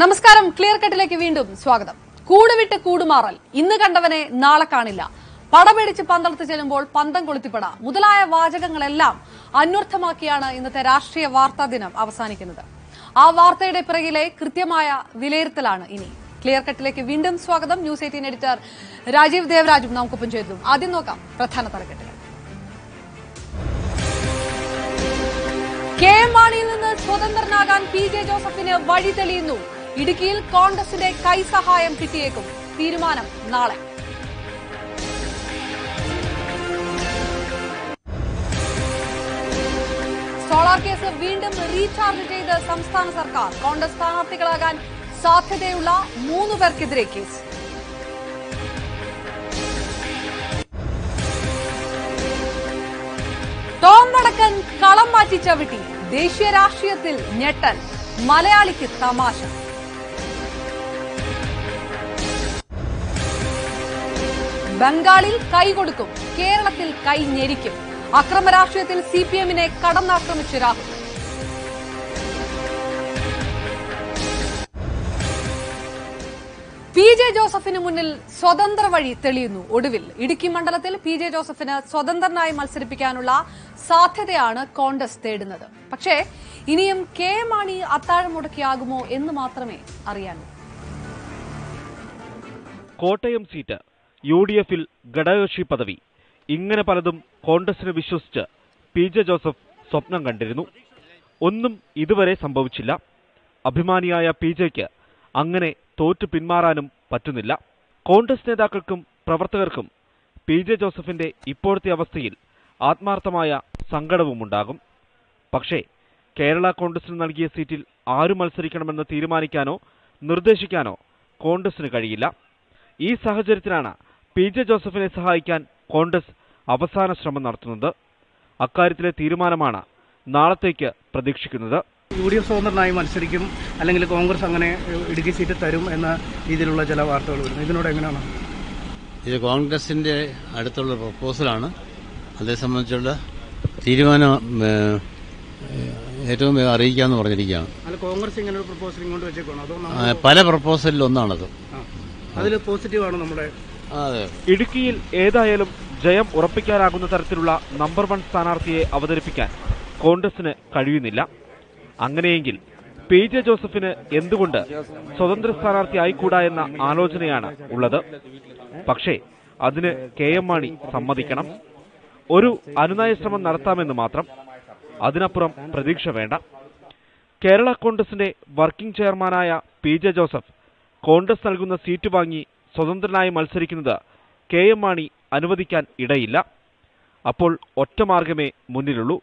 നമസ്കാരം. ക്ലിയർ കട്ടിലേക്ക് വീണ്ടും സ്വാഗതം. കൂടുവിട്ട് കൂടുമാറൽ, ഇന്ന് കണ്ടവനെ നാളെ കാണില്ല, പടപേടിച്ച് പന്തളത്ത് ചെല്ലുമ്പോൾ പന്തം കൊളുത്തിപ്പട മുതലായ വാചകങ്ങളെല്ലാം അന്വർത്ഥമാക്കിയാണ് ഇന്നത്തെ രാഷ്ട്രീയ വാർത്താ ദിനം അവസാനിക്കുന്നത്. ആ വാർത്തയുടെ പിറകിലെ കൃത്യമായ വിലയിരുത്തലാണ് ഇനി. ക്ലിയർ കട്ടിലേക്ക് വീണ്ടും സ്വാഗതം. ന്യൂസ് 18 എഡിറ്റർ രാജീവ് ദേവരാജും നമുക്കൊപ്പം ചേരുന്നു. ആദ്യം നോക്കാം പ്രധാന തലക്കെട്ടുകൾ. കെ എം മാണിയിൽ നിന്ന് സ്വതന്ത്രനാകാൻ പി ജെ ജോസഫിന് വഴി തെളിയുന്നു. ഇടുക്കിയിൽ കോൺഗ്രസിന്റെ കൈസഹായം കിട്ടിയേക്കും. തീരുമാനം നാളെ. സോളാർ കേസ് വീണ്ടും റീചാർജ് ചെയ്ത് സംസ്ഥാന സർക്കാർ. കോൺഗ്രസ് സ്ഥാനാർത്ഥികളാകാൻ സാധ്യതയുള്ള 3 പേർക്കെതിരെ കേസ്. ടോം വടക്കൻ കളം മാറ്റി ചവിട്ടി. ദേശീയ രാഷ്ട്രീയത്തിൽ ഞെട്ടൽ, മലയാളിക്ക് തമാശ. ബംഗാളിൽ കൈകൊടുക്കും, കേരളത്തിൽ കൈ ഞെരിക്കും. അക്രമ രാഷ്ട്രീയത്തിൽ സിപിഎമ്മിനെ കടന്നാക്രമിച്ചു രാഹുൽ. പി ജെ ജോസഫിന് മുന്നിൽ സ്വതന്ത്ര വഴി തെളിയുന്നു. ഒടുവിൽ ഇടുക്കി മണ്ഡലത്തിൽ പി ജെ ജോസഫിന് സ്വതന്ത്രനായി മത്സരിപ്പിക്കാനുള്ള സാധ്യതയാണ് കോൺഗ്രസ് തേടുന്നത്. പക്ഷേ ഇനിയും കെ എം മാണി അത്താഴം മുടക്കിയാകുമോ എന്ന് മാത്രമേ അറിയാനൂ. കോട്ടയം സീറ്റ്, UDF-ൽ ഘടകകക്ഷി പദവി, ഇങ്ങനെ പലതും കോൺഗ്രസിന് വിശ്വസിച്ച് പി ജെ ജോസഫ് സ്വപ്നം കണ്ടിരുന്നു. ഒന്നും ഇതുവരെ സംഭവിച്ചില്ല. അഭിമാനിയായ പി ജെക്ക് അങ്ങനെ തോറ്റു പിന്മാറാനും പറ്റുന്നില്ല. കോൺഗ്രസ് നേതാക്കൾക്കും പ്രവർത്തകർക്കും പി ജെ ജോസഫിന്റെ ഇപ്പോഴത്തെ അവസ്ഥയിൽ ആത്മാർത്ഥമായ സങ്കടവുമുണ്ടാകും. പക്ഷേ കേരള കോൺഗ്രസിന് നൽകിയ സീറ്റിൽ ആരു മത്സരിക്കണമെന്ന് തീരുമാനിക്കാനോ നിർദ്ദേശിക്കാനോ കോൺഗ്രസിന് കഴിയില്ല. ഈ സാഹചര്യത്തിലാണ് പി ജെ ജോസഫിനെ സഹായിക്കാൻ കോൺഗ്രസ് അവസാന ശ്രമം നടത്തുന്നത്. അക്കാര്യത്തിലെ തീരുമാനമാണ് നാളത്തേക്ക് പ്രതീക്ഷിക്കുന്നത്. UDF സ്വതന്ത്രനായി മത്സരിക്കും, അല്ലെങ്കിൽ കോൺഗ്രസ് അങ്ങനെ ഇടുക്കി സീറ്റ് തരും എന്ന രീതിയിലുള്ള ചില വാർത്തകൾ വരുന്നു. ഇതിനോട് എങ്ങനെയാണ്? ഇത് കോൺഗ്രസിന്റെ അടുത്തുള്ള പ്രപ്പോസലാണ്. അതേ സംബന്ധിച്ചുള്ള തീരുമാനം ഏറ്റവും വേഗം അറിയിക്കാമെന്ന് പറഞ്ഞിരിക്കുകയാണ്. അല്ല, കോൺഗ്രസ് ഇങ്ങനെ ഒരു പ്രപ്പോസൽ ഇങ്ങോട്ട് വെച്ചേക്കണോ? അതോ പല പ്രപ്പോസലിൽ ഒന്നാണത്. അതിൽ പോസിറ്റീവാണ് നമ്മുടെ. ഇടുക്കിയിൽ ഏതായാലും ജയം ഉറപ്പിക്കാനാകുന്ന തരത്തിലുള്ള നമ്പർ 1 സ്ഥാനാർത്ഥിയെ അവതരിപ്പിക്കാൻ കോൺഗ്രസിന് കഴിയുന്നില്ല. അങ്ങനെയെങ്കിൽ പി ജെ ജോസഫിന് എന്തുകൊണ്ട് സ്വതന്ത്ര സ്ഥാനാർത്ഥി ആയിക്കൂടാ എന്ന ആലോചനയാണ് ഉള്ളത്. പക്ഷേ അതിന് കെ എം മാണി സമ്മതിക്കണം. ഒരു അനുനയ ശ്രമം നടത്താമെന്ന് മാത്രം, അതിനപ്പുറം പ്രതീക്ഷ വേണ്ട. കേരള കോൺഗ്രസിന്റെ വർക്കിംഗ് ചെയർമാനായ പി ജെ ജോസഫ് കോൺഗ്രസ് നൽകുന്ന സീറ്റ് വാങ്ങി സ്വതന്ത്രനായി മത്സരിക്കുന്നത് കെ എം മാണി അനുവദിക്കാൻ ഇടയില്ല. അപ്പോൾ ഒറ്റമാർഗമേ മുന്നിലുള്ളൂ.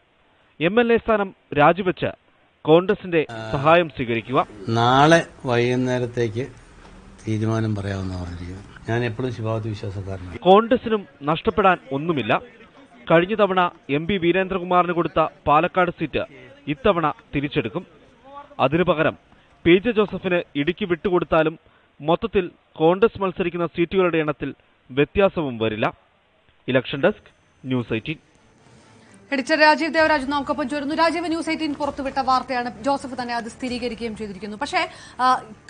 MLA സ്ഥാനം രാജിവെച്ച് കോൺഗ്രസിന്റെ സഹായം സ്വീകരിക്കുക. നാളെ വൈകുന്നേരത്തേക്ക് തീരുമാനം പറയാമെന്ന് പറഞ്ഞിരിക്കുന്നു. ഞാൻ എപ്പോഴും ശിവാവതി വിശ്വാസക്കാരനാണ്. കോൺഗ്രസിനും നഷ്ടപ്പെടാൻ ഒന്നുമില്ല. കഴിഞ്ഞ തവണ MP വീരേന്ദ്രകുമാറിന് കൊടുത്ത പാലക്കാട് സീറ്റ് ഇത്തവണ തിരിച്ചെടുക്കും. അതിനു പകരം പി ജെ ജോസഫിന് ഇടുക്കി വിട്ടുകൊടുത്താലും മൊത്തത്തിൽ കോൺഗ്രസ് മത്സരിക്കുന്ന സീറ്റുകളുടെ എണ്ണത്തിൽ വ്യത്യാസവും വരില്ല. Election desk, news 18. Editor Rajeev Devaraj നമുക്കൊപ്പം ചേരുന്നു. രാജീവ്, ന്യൂസ് 18 പുറത്തുവിട്ട വാർത്തയാണ്. ജോസഫ് തന്നെ അത് സ്ഥിരീകരിക്കുകയും ചെയ്തിരിക്കുന്നു. പക്ഷേ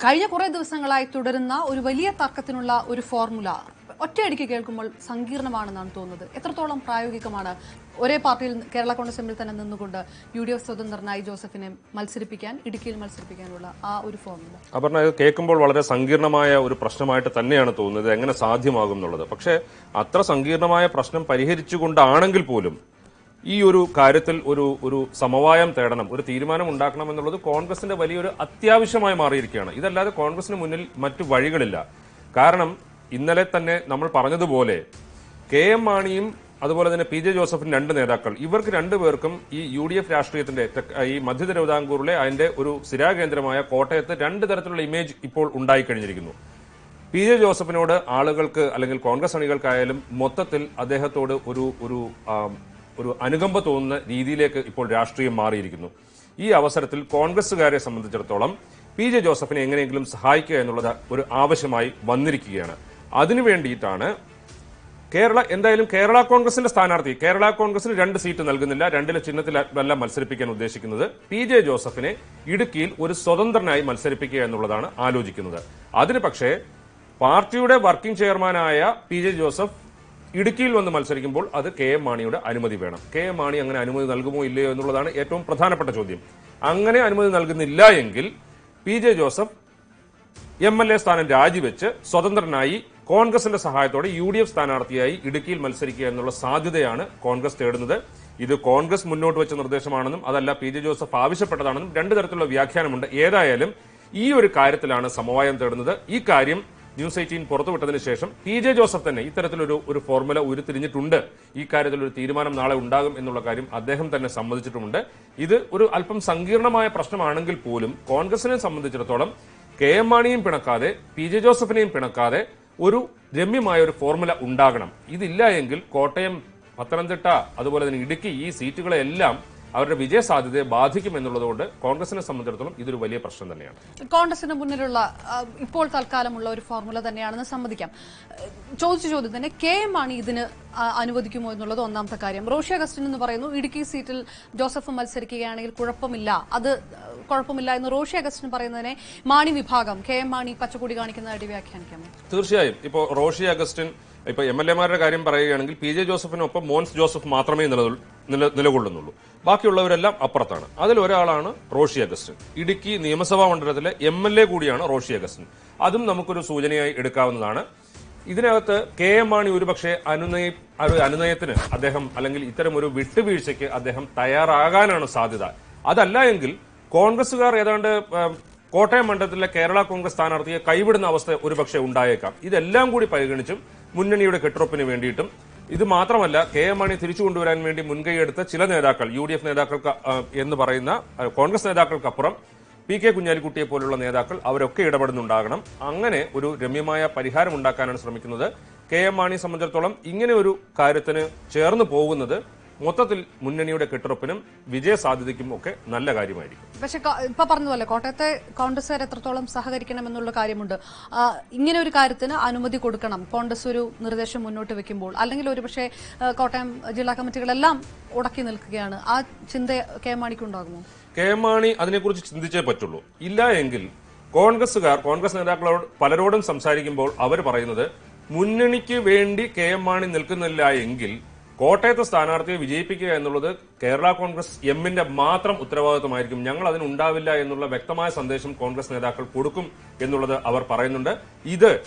കഴിഞ്ഞ കുറെ ദിവസങ്ങളായി തുടരുന്ന ഒരു വലിയ തർക്കത്തിനുള്ള ഒരു ഫോർമുല ഒറ്റയടിക്ക് കേൾക്കുമ്പോൾ സങ്കീർണമാണെന്നാണ് തോന്നുന്നത്. എത്രത്തോളം പ്രായോഗികമാണ് ഒരേ പാർട്ടിയിൽ കേരള കോൺഗ്രസ് എമ്മിൽ തന്നെ നിന്നുകൊണ്ട് UDF സ്വതന്ത്രനായി ജോസഫിനെ മത്സരിപ്പിക്കാൻ, ഇടുക്കിയിൽ മത്സരിപ്പിക്കാനുള്ള ആ ഒരു ഫോർമുല? അപർണ, ഇത് കേൾക്കുമ്പോൾ വളരെ സങ്കീർണമായ ഒരു പ്രശ്നമായിട്ട് തന്നെയാണ് തോന്നുന്നത്. എങ്ങനെ സാധ്യമാകും എന്നുള്ളത്. പക്ഷേ അത്ര സങ്കീർണമായ പ്രശ്നം പരിഹരിച്ചുകൊണ്ടാണെങ്കിൽ പോലും ഈ ഒരു കാര്യത്തിൽ ഒരു സമവായം തേടണം, ഒരു തീരുമാനം ഉണ്ടാക്കണം എന്നുള്ളത് കോൺഗ്രസിന്റെ വലിയൊരു അത്യാവശ്യമായി മാറിയിരിക്കുകയാണ്. ഇതല്ലാതെ കോൺഗ്രസിന് മുന്നിൽ മറ്റു വഴികളില്ല. കാരണം ഇന്നലെ തന്നെ നമ്മൾ പറഞ്ഞതുപോലെ കെ എം മാണിയും അതുപോലെ തന്നെ പി ജെ ജോസഫിന് 2 നേതാക്കൾ, ഇവർക്ക് 2 പേർക്കും ഈ UDF രാഷ്ട്രീയത്തിന്റെ ഈ മധ്യ തിരുവിതാംകൂറിലെ അതിന്റെ ഒരു സ്ഥിരാകേന്ദ്രമായ കോട്ടയത്ത് 2 തരത്തിലുള്ള ഇമേജ് ഇപ്പോൾ ഉണ്ടായിക്കഴിഞ്ഞിരിക്കുന്നു. പി ജെ ജോസഫിനോട് ആളുകൾക്ക് അല്ലെങ്കിൽ കോൺഗ്രസ് അണികൾക്കായാലും മൊത്തത്തിൽ അദ്ദേഹത്തോട് ഒരു അനുകമ്പ തോന്നുന്ന രീതിയിലേക്ക് ഇപ്പോൾ രാഷ്ട്രീയം മാറിയിരിക്കുന്നു. ഈ അവസരത്തിൽ കോൺഗ്രസുകാരെ സംബന്ധിച്ചിടത്തോളം പി ജെ ജോസഫിനെ എങ്ങനെയെങ്കിലും സഹായിക്കുക എന്നുള്ളത് ഒരു ആവശ്യമായി വന്നിരിക്കുകയാണ്. അതിനു വേണ്ടിയിട്ടാണ് എന്തായാലും കേരള കോൺഗ്രസിന്റെ സ്ഥാനാർത്ഥി കേരള കോൺഗ്രസിന് 2 സീറ്റ് നൽകുന്നില്ല, 2 ചിഹ്നത്തിലല്ല മത്സരിപ്പിക്കാൻ ഉദ്ദേശിക്കുന്നത്. PJ ജോസഫിനെ ഇടുക്കിയിൽ ഒരു സ്വതന്ത്രനായി മത്സരിപ്പിക്കുക എന്നുള്ളതാണ് ആലോചിക്കുന്നത്. അതിന് പക്ഷേ പാർട്ടിയുടെ വർക്കിംഗ് ചെയർമാനായ PJ ജോസഫ് ഇടുക്കിയിൽ വന്ന് മത്സരിക്കുമ്പോൾ അത് KM മാണിയുടെ അനുമതി വേണം. KM മാണി അങ്ങനെ അനുമതി നൽകുമോ ഇല്ലയോ എന്നുള്ളതാണ് ഏറ്റവും പ്രധാനപ്പെട്ട ചോദ്യം. അങ്ങനെ അനുമതി നൽകുന്നില്ല എങ്കിൽ PJ ജോസഫ് MLA സ്ഥാനം രാജിവെച്ച് സ്വതന്ത്രനായി കോൺഗ്രസിന്റെ സഹായത്തോടെ UDF സ്ഥാനാർത്ഥിയായി ഇടുക്കിയിൽ മത്സരിക്കുക എന്നുള്ള സാധ്യതയാണ് കോൺഗ്രസ് തേടുന്നത്. ഇത് കോൺഗ്രസ് മുന്നോട്ട് വെച്ച നിർദ്ദേശമാണെന്നും അതല്ല PJ ജോസഫ് ആവശ്യപ്പെട്ടതാണെന്നും 2 തരത്തിലുള്ള വ്യാഖ്യാനമുണ്ട്. ഏതായാലും ഈ ഒരു കാര്യത്തിലാണ് സമവായം തേടുന്നത്. ഈ കാര്യം ന്യൂസ് 18 പുറത്തുവിട്ടതിന് ശേഷം PJ ജോസഫ് തന്നെ ഇത്തരത്തിലൊരു ഫോർമുല ഉരുത്തിരിഞ്ഞിട്ടുണ്ട്. ഈ കാര്യത്തിൽ ഒരു തീരുമാനം നാളെ ഉണ്ടാകും എന്നുള്ള കാര്യം അദ്ദേഹം തന്നെ സമ്മതിച്ചിട്ടുമുണ്ട്. ഇത് ഒരു അല്പം സങ്കീർണമായ പ്രശ്നമാണെങ്കിൽ പോലും കോൺഗ്രസിനെ സംബന്ധിച്ചിടത്തോളം KM മാണിയും പിണക്കാതെ PJ ജോസഫിനെയും പിണക്കാതെ ഒരു രമ്യമായ ഒരു ഫോർമുല ഉണ്ടാകണം. ഇതില്ല എങ്കിൽ കോട്ടയം, പത്തനംതിട്ട, അതുപോലെ തന്നെ ഇടുക്കി ഈ സീറ്റുകളെല്ലാം അവരുടെ വിജയ സാധ്യതയെ ബാധിക്കുമെന്നുള്ളതുകൊണ്ട് കോൺഗ്രസിനെ സംബന്ധിച്ചിടത്തോളം ഇതൊരു വലിയ പ്രശ്നം തന്നെയാണ്. കോൺഗ്രസിന് മുന്നിലുള്ള ഇപ്പോൾ തൽക്കാലമുള്ള ഒരു ഫോർമുല തന്നെയാണെന്ന് സമ്മതിക്കാം. ചോദിച്ച ചോദ്യം തന്നെ KM മാണി ഇതിന് അനുവദിക്കുമോ എന്നുള്ളത് ഒന്നാമത്തെ കാര്യം. റോഷി അഗസ്റ്റിൻ എന്ന് പറയുന്നു ഇടുക്കി സീറ്റിൽ ജോസഫ് മത്സരിക്കുകയാണെങ്കിൽ കുഴപ്പമില്ല എന്ന് റോഷി അഗസ്റ്റിൻ പറയുന്നതിനെ മാണി വിഭാഗം KM മാണി പച്ചക്കൊടി കാണിക്കുന്നതായിട്ട് വ്യാഖ്യാനിക്കാമോ? തീർച്ചയായും. ഇപ്പോൾ റോഷി അഗസ്റ്റിൻ ഇപ്പൊ MLA-മാരുടെ കാര്യം പറയുകയാണെങ്കിൽ PJ ജോസഫിനൊപ്പം മോൻസ് ജോസഫ് മാത്രമേ നിലകൊള്ളുന്നുള്ളൂ. ബാക്കിയുള്ളവരെല്ലാം അപ്പുറത്താണ്. അതിലൊരാളാണ് റോഷി അഗസ്റ്റിൻ. ഇടുക്കി നിയമസഭാ മണ്ഡലത്തിലെ MLA കൂടിയാണ് റോഷി അഗസ്റ്റിൻ. അതും നമുക്കൊരു സൂചനയായി എടുക്കാവുന്നതാണ്. ഇതിനകത്ത് KM മാണി ഒരുപക്ഷെ അനുനയത്തിന് അദ്ദേഹം അല്ലെങ്കിൽ ഇത്തരം ഒരു വിട്ടുവീഴ്ചയ്ക്ക് അദ്ദേഹം തയ്യാറാകാനാണ് സാധ്യത. അതല്ല എങ്കിൽ കോൺഗ്രസുകാർ ഏതാണ്ട് കോട്ടയം മണ്ഡലത്തിലെ കേരള കോൺഗ്രസ് സ്ഥാനാർത്ഥിയെ കൈവിടുന്ന അവസ്ഥ ഒരുപക്ഷെ ഉണ്ടായേക്കാം. ഇതെല്ലാം കൂടി പരിഗണിച്ചും മുന്നണിയുടെ കെട്ടുറപ്പിന് വേണ്ടിയിട്ടും ഇത് മാത്രമല്ല KM മാണി തിരിച്ചു കൊണ്ടുവരാൻ വേണ്ടി മുൻകൈയെടുത്ത ചില നേതാക്കൾ, UDF നേതാക്കൾക്ക് എന്ന് പറയുന്ന കോൺഗ്രസ് നേതാക്കൾക്കപ്പുറം PK കുഞ്ഞാലിക്കുട്ടിയെ പോലുള്ള നേതാക്കൾ അവരൊക്കെ ഇടപെടുന്നുണ്ടാകണം. അങ്ങനെ ഒരു രമ്യമായ പരിഹാരം ഉണ്ടാക്കാനാണ് ശ്രമിക്കുന്നത്. KM മാണിയെ സംബന്ധിച്ചിടത്തോളം ഇങ്ങനെ ഒരു കാര്യത്തിന് ചേർന്ന് പോകുന്നത് മൊത്തത്തിൽ മുന്നണിയുടെ കെട്ടുറപ്പിനും വിജയ സാധ്യതയ്ക്കും ഒക്കെ നല്ല കാര്യമായിരിക്കും. പക്ഷെ ഇപ്പൊ പറഞ്ഞതുപോലെ കോട്ടയത്തെ കോൺഗ്രസുകാർ എത്രത്തോളം സഹകരിക്കണമെന്നുള്ള കാര്യമുണ്ട്. ഇങ്ങനെ ഒരു കാര്യത്തിന് അനുമതി കൊടുക്കണം കോൺഗ്രസ് ഒരു നിർദ്ദേശം മുന്നോട്ട് വെക്കുമ്പോൾ, അല്ലെങ്കിൽ ഒരുപക്ഷെ കോട്ടയം ജില്ലാ കമ്മിറ്റികളെല്ലാം ഉടക്കി നിൽക്കുകയാണ്. ആ ചിന്ത KM മാണിക്ക് ഉണ്ടാകുമോ? KM മാണി അതിനെക്കുറിച്ച് ചിന്തിച്ചേ പറ്റുള്ളൂ. ഇല്ല എങ്കിൽ കോൺഗ്രസ് നേതാക്കളോട് പലരോടും സംസാരിക്കുമ്പോൾ അവർ പറയുന്നത് മുന്നണിക്ക് വേണ്ടി KM മാണി നിൽക്കുന്നില്ല എങ്കിൽ കോട്ടയത്തെ സ്ഥാനാർത്ഥിയെ വിജയിപ്പിക്കുക എന്നുള്ളത് കേരള കോൺഗ്രസ് എമ്മിന്റെ മാത്രം ഉത്തരവാദിത്വമായിരിക്കും, ഞങ്ങൾ അതിനുണ്ടാവില്ല എന്നുള്ള വ്യക്തമായ സന്ദേശം കോൺഗ്രസ് നേതാക്കൾ കൊടുക്കും എന്നുള്ളത് അവർ പറയുന്നുണ്ട്.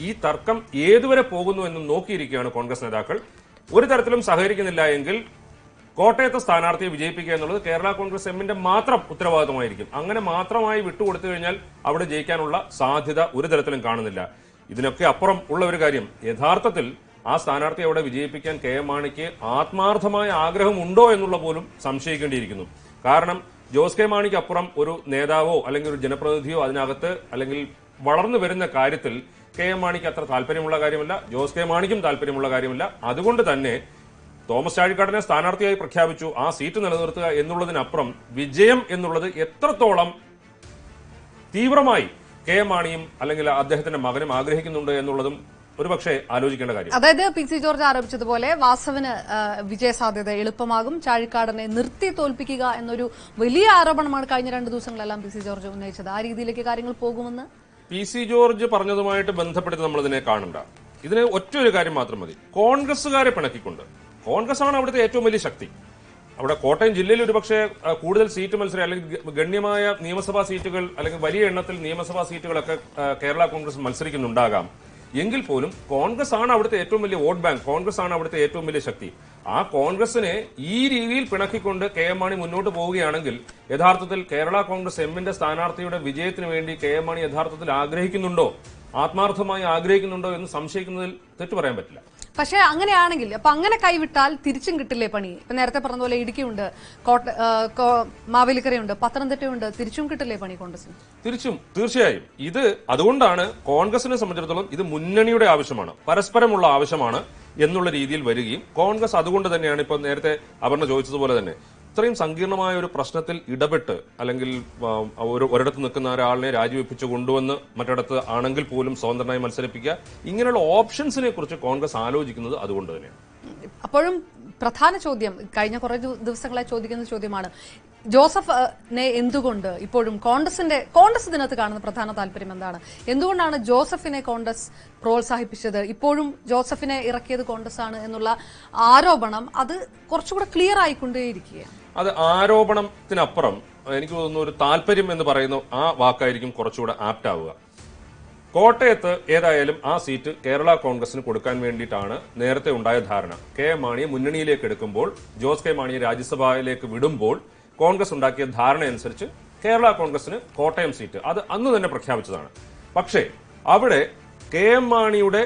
ഈ തർക്കം ഏതുവരെ പോകുന്നു എന്ന് നോക്കിയിരിക്കുകയാണ് കോൺഗ്രസ് നേതാക്കൾ. ഒരു തരത്തിലും സഹകരിക്കുന്നില്ല എങ്കിൽ കോട്ടയത്തെ സ്ഥാനാർത്ഥിയെ വിജയിപ്പിക്കുക എന്നുള്ളത് കേരള കോൺഗ്രസ് എമ്മിന്റെ മാത്രം ഉത്തരവാദിത്വമായിരിക്കും. അങ്ങനെ മാത്രമായി വിട്ടുകൊടുത്തു കഴിഞ്ഞാൽ അവിടെ ജയിക്കാനുള്ള സാധ്യത ഒരു തരത്തിലും കാണുന്നില്ല. ഇതിനൊക്കെ അപ്പുറം ഉള്ള ഒരു കാര്യം, യഥാർത്ഥത്തിൽ ആ സ്ഥാനാർത്ഥിയെ അവിടെ വിജയിപ്പിക്കാൻ KM മാണിക്ക് ആത്മാർത്ഥമായ ആഗ്രഹമുണ്ടോ എന്നുള്ള പോലും സംശയിക്കേണ്ടിയിരിക്കുന്നു. കാരണം ജോസ് കെ മാണിക്ക് അപ്പുറം ഒരു നേതാവോ അല്ലെങ്കിൽ ഒരു ജനപ്രതിനിധിയോ അതിനകത്ത് അല്ലെങ്കിൽ വളർന്നു വരുന്ന കാര്യത്തിൽ KM മാണിക്ക് അത്ര താല്പര്യമുള്ള കാര്യമല്ല, ജോസ് കെ മാണിക്കും താല്പര്യമുള്ള കാര്യമല്ല. അതുകൊണ്ട് തന്നെ തോമസ് ചാഴിക്കാടനെ സ്ഥാനാർത്ഥിയായി പ്രഖ്യാപിച്ചു, ആ സീറ്റ് നിലനിർത്തുക എന്നുള്ളതിനപ്പുറം വിജയം എന്നുള്ളത് എത്രത്തോളം തീവ്രമായി KM മാണിയും അല്ലെങ്കിൽ അദ്ദേഹത്തിന്റെ മകനും ആഗ്രഹിക്കുന്നുണ്ട് എന്നുള്ളതും ഒരുപക്ഷെ ആലോചിക്കേണ്ട കാര്യം. അതായത് PC ജോർജ് ആരോപിച്ചതുപോലെ വാസവന് വിജയസാധ്യത എളുപ്പമാകും, ചാഴിക്കാടനെ നിർത്തി തോൽപ്പിക്കുക എന്നൊരു വലിയ ആരോപണമാണ് കഴിഞ്ഞ 2 ദിവസങ്ങളെല്ലാം PC ജോർജ് ഉന്നയിച്ചത്. ആ രീതിയിലേക്ക് കാര്യങ്ങൾ പോകുമെന്ന് PC ജോർജ് പറഞ്ഞതുമായിട്ട് ബന്ധപ്പെടുത്തി നമ്മളിതിനെ കാണണ്ട. ഇതിന് ഒറ്റൊരു കാര്യം മാത്രം മതി, കോൺഗ്രസുകാരെ പിണക്കിക്കൊണ്ട്. കോൺഗ്രസ് ആണ് അവിടുത്തെ ഏറ്റവും വലിയ ശക്തി. അവിടെ കോട്ടയം ജില്ലയിൽ ഒരുപക്ഷെ കൂടുതൽ സീറ്റ് മത്സരം അല്ലെങ്കിൽ ഗണ്യമായ നിയമസഭാ സീറ്റുകൾ അല്ലെങ്കിൽ വലിയ എണ്ണത്തിൽ നിയമസഭാ സീറ്റുകളൊക്കെ കേരള കോൺഗ്രസ് മത്സരിക്കുന്നുണ്ടാകാം. എങ്കിൽ പോലും കോൺഗ്രസ് ആണ് അവിടുത്തെ ഏറ്റവും വലിയ വോട്ട് ബാങ്ക്, കോൺഗ്രസ് ആണ് അവിടുത്തെ ഏറ്റവും വലിയ ശക്തി. ആ കോൺഗ്രസിനെ ഈ രീതിയിൽ പിണക്കിക്കൊണ്ട് KM മാണി മുന്നോട്ട് പോവുകയാണെങ്കിൽ യഥാർത്ഥത്തിൽ കേരള കോൺഗ്രസ് എമ്മിന്റെ സ്ഥാനാർത്ഥിയുടെ വിജയത്തിന് വേണ്ടി KM മാണി യഥാർത്ഥത്തിൽ ആഗ്രഹിക്കുന്നുണ്ടോ, ആത്മാർത്ഥമായി ആഗ്രഹിക്കുന്നുണ്ടോ എന്ന് സംശയിക്കുന്നതിൽ തെറ്റു പറയാൻ പറ്റില്ല. പക്ഷെ അങ്ങനെയാണെങ്കിൽ അപ്പൊ അങ്ങനെ കൈവിട്ടാൽ തിരിച്ചും കിട്ടില്ലേ പണി? ഇപ്പൊ നേരത്തെ പറഞ്ഞതുപോലെ ഇടുക്കിയുണ്ട്, മാവേലിക്കരയുണ്ട്, പത്തനംതിട്ടയുണ്ട്, തിരിച്ചും കിട്ടില്ലേ പണി കോൺഗ്രസിന്? തീർച്ചയായും. ഇത് അതുകൊണ്ടാണ് കോൺഗ്രസിനെ സംബന്ധിച്ചിടത്തോളം ഇത് മുന്നണിയുടെ ആവശ്യമാണ്, പരസ്പരമുള്ള ആവശ്യമാണ് എന്നുള്ള രീതിയിൽ വരികയും കോൺഗ്രസ് അതുകൊണ്ട് തന്നെയാണ് ഇപ്പൊ നേരത്തെ അപർണ ചോദിച്ചതുപോലെ തന്നെ ഇത്രയും സങ്കീർണമായ ഒരു പ്രശ്നത്തിൽ ഇടപെട്ട് അല്ലെങ്കിൽ ഒരിടത്ത് നിൽക്കുന്ന ഒരാളിനെ രാജിവെപ്പിച്ച് കൊണ്ടുവന്ന് മറ്റിടത്ത് ആണെങ്കിൽ പോലും സ്വതന്ത്രമായി മത്സരിപ്പിക്കുക, ഇങ്ങനെയുള്ള ഓപ്ഷൻസിനെ കുറിച്ച് കോൺഗ്രസ് ആലോചിക്കുന്നത് അതുകൊണ്ട് തന്നെയാണ്. അപ്പോഴും പ്രധാന ചോദ്യം കഴിഞ്ഞ കുറേ ദിവസങ്ങളായി ചോദിക്കുന്ന ചോദ്യമാണ്, ജോസഫിനെ എന്തുകൊണ്ട് ഇപ്പോഴും കോൺഗ്രസ് ഇതിനകത്ത് കാണുന്ന പ്രധാന താല്പര്യം എന്താണ്? എന്തുകൊണ്ടാണ് ജോസഫിനെ കോൺഗ്രസ് പ്രോത്സാഹിപ്പിച്ചത്? ഇപ്പോഴും ജോസഫിനെ ഇറക്കിയത് കോൺഗ്രസ് ആണ് എന്നുള്ള ആരോപണം അത് കുറച്ചുകൂടെ ക്ലിയർ ആയിക്കൊണ്ടേയിരിക്കുകയാണ്. അത് ആരോപണത്തിനപ്പുറം എനിക്ക് തോന്നുന്നു ഒരു താല്പര്യം എന്ന് പറയുന്ന ആ വാക്കായിരിക്കും കുറച്ചുകൂടെ ആപ്റ്റ് ആവുക. കോട്ടയത്ത് ഏതായാലും ആ സീറ്റ് കേരള കോൺഗ്രസിന് കൊടുക്കാൻ വേണ്ടിയിട്ടാണ് നേരത്തെ ഉണ്ടായ ധാരണ. കെ എം മാണിയെ മുന്നണിയിലേക്ക് എടുക്കുമ്പോൾ, ജോസ് കെ മാണിയെ രാജ്യസഭയിലേക്ക് വിടുമ്പോൾ കോൺഗ്രസ് ഉണ്ടാക്കിയ ധാരണയനുസരിച്ച് കേരള കോൺഗ്രസിന് കോട്ടയം സീറ്റ് അത് അന്ന് തന്നെ പ്രഖ്യാപിച്ചതാണ്. പക്ഷേ അവിടെ കെ എം മാണിയുടെ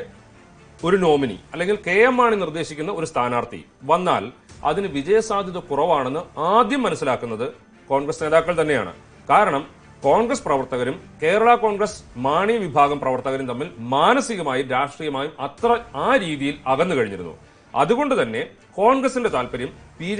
ഒരു നോമിനി അല്ലെങ്കിൽ കെ എം മാണി നിർദ്ദേശിക്കുന്ന ഒരു സ്ഥാനാർത്ഥി വന്നാൽ അതിന് വിജയസാധ്യത കുറവാണെന്ന് ആദ്യം മനസ്സിലാക്കുന്നത് കോൺഗ്രസ് നേതാക്കൾ തന്നെയാണ്. കാരണം കോൺഗ്രസ് പ്രവർത്തകരും കേരള കോൺഗ്രസ് മാണി വിഭാഗം പ്രവർത്തകരും തമ്മിൽ മാനസികമായും രാഷ്ട്രീയമായും ആ രീതിയിൽ അകന്നു കഴിഞ്ഞിരുന്നു. അതുകൊണ്ട് തന്നെ കോൺഗ്രസിന്റെ താല്പര്യം പി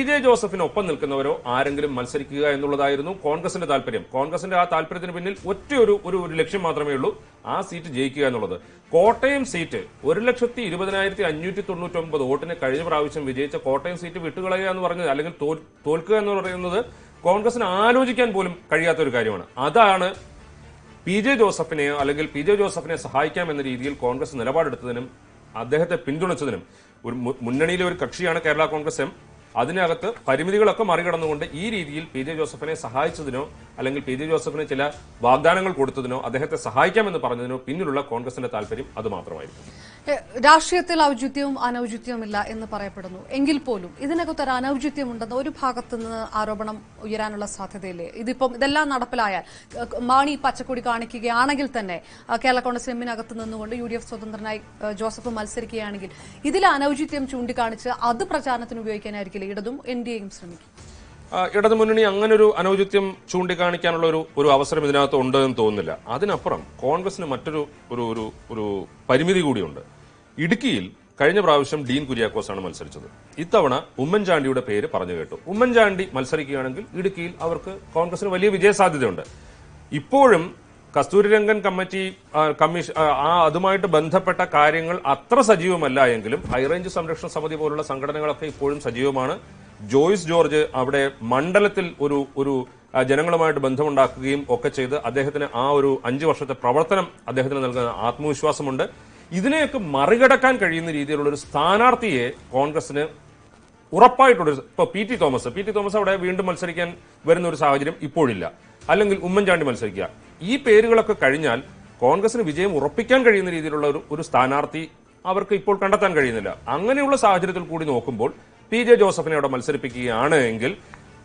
ജെ ജോസഫിനൊപ്പം നിൽക്കുന്നവരോ ആരെങ്കിലും മത്സരിക്കുക എന്നുള്ളതായിരുന്നു കോൺഗ്രസിന്റെ താല്പര്യം. കോൺഗ്രസിന്റെ ആ താല്പര്യത്തിന് പിന്നിൽ ഒറ്റ ഒരു ലക്ഷ്യം മാത്രമേ ഉള്ളൂ, ആ സീറ്റ് ജയിക്കുക എന്നുള്ളത്. കോട്ടയം സീറ്റ് 1,20,599 വോട്ടിന് കഴിഞ്ഞ പ്രാവശ്യം വിജയിച്ച കോട്ടയം സീറ്റ് വിട്ടുകളയുക എന്ന് പറഞ്ഞത് അല്ലെങ്കിൽ തോൽക്കുക എന്ന് പറയുന്നത് കോൺഗ്രസിന് ആലോചിക്കാൻ പോലും കഴിയാത്ത ഒരു കാര്യമാണ്. അതാണ് പി ജെ ജോസഫിനെയോ അല്ലെങ്കിൽ പി ജെ ജോസഫിനെ സഹായിക്കാമെന്ന രീതിയിൽ കോൺഗ്രസ് നിലപാടെടുത്തതിനും അദ്ദേഹത്തെ പിന്തുണച്ചതിനും ഒരു മുന്നണിയിലെ ഒരു കക്ഷിയാണ് കേരള കോൺഗ്രസ് എം. അതിനകത്ത് പരിമിതികളൊക്കെ മറികടന്നുകൊണ്ട് ഈ രീതിയിൽ പി ജെ ജോസഫിനെ സഹായിച്ചതിനോ അല്ലെങ്കിൽ പി ജെ ജോസഫിന് ചില വാഗ്ദാനങ്ങൾ കൊടുത്തതിനോ അദ്ദേഹത്തെ സഹായിക്കാമെന്ന് പറഞ്ഞതിനോ പിന്നിലുള്ള കോൺഗ്രസിന്റെ താല്പര്യം അത് മാത്രമായിരുന്നു. രാഷ്ട്രീയത്തിൽ ഔചിത്യവും അനൌചിത്യവുമില്ല എന്ന് പറയപ്പെടുന്നു. എങ്കിൽ പോലും ഇതിനകത്ത് ഒരു അനൌചിത്യമുണ്ടെന്ന് ഒരു ഭാഗത്തു നിന്ന് ആരോപണം ഉയരാനുള്ള സാധ്യതയില്ലേ? ഇതെല്ലാം നടപ്പിലായാൽ മാണി പച്ചക്കൊടി കാണിക്കുകയാണെങ്കിൽ തന്നെ കേരള കോൺഗ്രസ് എമ്മിനകത്ത് നിന്നുകൊണ്ട് UDF സ്വതന്ത്രനായി ജോസഫ് മത്സരിക്കുകയാണെങ്കിൽ ഇതിലെ അനൌചിത്യം ചൂണ്ടിക്കാണിച്ച് അത് പ്രചാരണത്തിന് ഉപയോഗിക്കാനായിരിക്കില്ല ഇടതും NDAയും ശ്രമിക്കും. ഇടതുമുന്നണി അങ്ങനൊരു അനൌചിത്യം ചൂണ്ടിക്കാണിക്കാനുള്ള ഒരു അവസരം ഇതിനകത്ത് ഉണ്ടെന്ന് തോന്നുന്നില്ല. അതിനപ്പുറം കോൺഗ്രസിന് മറ്റൊരു ഒരു പരിമിതി കൂടിയുണ്ട്. ഇടുക്കിയിൽ കഴിഞ്ഞ പ്രാവശ്യം ഡീൻ കുര്യാക്കോസാണ് മത്സരിച്ചത്. ഇത്തവണ ഉമ്മൻചാണ്ടിയുടെ പേര് പറഞ്ഞു കേട്ടു. ഉമ്മൻചാണ്ടി മത്സരിക്കുകയാണെങ്കിൽ ഇടുക്കിയിൽ അവർക്ക് കോൺഗ്രസിന് വലിയ വിജയസാധ്യതയുണ്ട്. ഇപ്പോഴും കസ്തൂരിരംഗൻ കമ്മീഷൻ അതുമായിട്ട് ബന്ധപ്പെട്ട കാര്യങ്ങൾ അത്ര സജീവമല്ല എങ്കിലും ഹൈറേഞ്ച് സംരക്ഷണ സമിതി പോലുള്ള സംഘടനകളൊക്കെ ഇപ്പോഴും സജീവമാണ്. ജോയ്സ് ജോർജ് അവിടെ മണ്ഡലത്തിൽ ഒരു ജനങ്ങളുമായിട്ട് ബന്ധമുണ്ടാക്കുകയും ഒക്കെ ചെയ്ത് അദ്ദേഹത്തിന് ആ ഒരു 5 വർഷത്തെ പ്രവർത്തനം അദ്ദേഹത്തിന് നൽകുന്ന ആത്മവിശ്വാസമുണ്ട്. ഇതിനെയൊക്കെ മറികടക്കാൻ കഴിയുന്ന രീതിയിലുള്ള ഒരു സ്ഥാനാർത്ഥിയെ കോൺഗ്രസിന് ഉറപ്പായിട്ടുള്ള ഇപ്പൊ പി ടി തോമസ് അവിടെ വീണ്ടും മത്സരിക്കാൻ വരുന്ന ഒരു സാഹചര്യം ഇപ്പോഴില്ല. അല്ലെങ്കിൽ ഉമ്മൻചാണ്ടി മത്സരിക്കുക. ഈ പേരുകളൊക്കെ കഴിഞ്ഞാൽ കോൺഗ്രസിന് വിജയം ഉറപ്പിക്കാൻ കഴിയുന്ന രീതിയിലുള്ള ഒരു സ്ഥാനാർത്ഥി അവർക്ക് ഇപ്പോൾ കണ്ടെത്താൻ കഴിയുന്നില്ല. അങ്ങനെയുള്ള സാഹചര്യത്തിൽ കൂടി നോക്കുമ്പോൾ പി ജെ ജോസഫിനെ അവിടെ മത്സരിപ്പിക്കുകയാണ് എങ്കിൽ